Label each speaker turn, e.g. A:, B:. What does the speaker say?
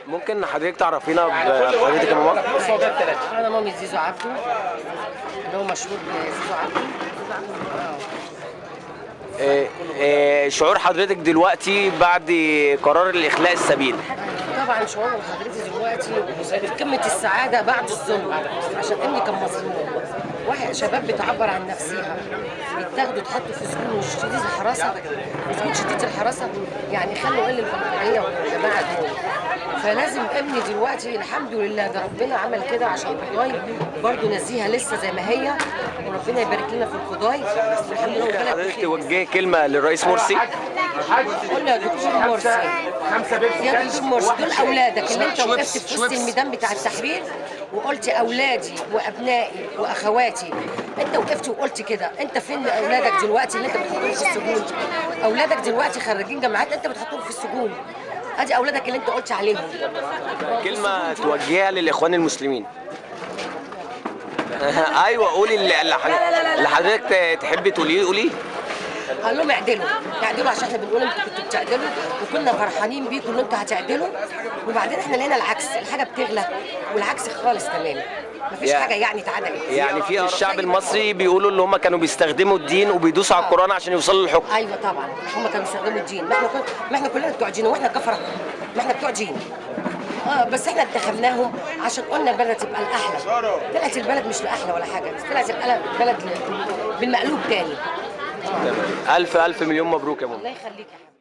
A: ممكن حضرتك تعرفينا بحضرتك يا ماما؟
B: انا مامي زيزو عبده، اللي هو مشهور بزيزو عبده.
A: شعور حضرتك دلوقتي بعد قرار الإخلاء السبيل؟
B: طبعا شعور حضرتك دلوقتي قمه السعاده بعد الظلم، عشان ابني كان مظلوم. واحد شباب بتعبر عن نفسها بيتاخدوا يتحطوا في سجون شديد الحراسه، سجون شديد الحراسه، يعني خلوا قل البلطجيه والجماعه دول. فلازم ابني دلوقتي الحمد لله ده ربنا عمل كده، عشان القضاي برضه نزيها لسه زي ما هي، وربنا يبارك لنا في القضاي والحمد لله.
A: ممكن حضرتك توجهي كلمة للرئيس مرسي؟
B: قول له يا دكتور مرسي، يا دكتور مرسي، دول اولادك اللي انت وقفت في وسط الميدان بتاع التحرير وقلت اولادي وابنائي واخواتي. انت وقفت وقلت كده. انت فين اولادك دلوقتي اللي انت بتحطهم في السجون؟ اولادك دلوقتي خريجين جامعات انت بتحطهم في السجون. ادي اولادك اللي انت قلت عليهم.
A: كلمة توجهها للإخوان المسلمين. ايوه قولي اللي حضرتك تحبي تقوليه قوليه.
B: قال لهم اعدلوا اعدلوا، عشان احنا بنقول انتوا كنتوا بتعدلوا وكنا فرحانين بيكم ان انتوا هتعدلوا، وبعدين احنا لقينا العكس، الحاجه بتغلى والعكس خالص تماما. مفيش حاجه يعني اتعدلت.
A: يعني في الشعب المصري بيقولوا ان هم كانوا بيستخدموا الدين وبيدوسوا على القرآن عشان يوصلوا للحكم.
B: ايوه طبعا هم كانوا بيستخدموا الدين، ما احنا كلنا بتوع دين واحنا كفره، ما احنا بتوع دين. بس احنا انتخبناهم عشان قلنا البلد تبقى الاحلى. طلعت البلد مش الاحلى ولا حاجه، طلعت البلد بالمقلوب تاني.
A: تمام. ألف مليون مبروك يا ماما.
B: الله يخليك يا حبيبي.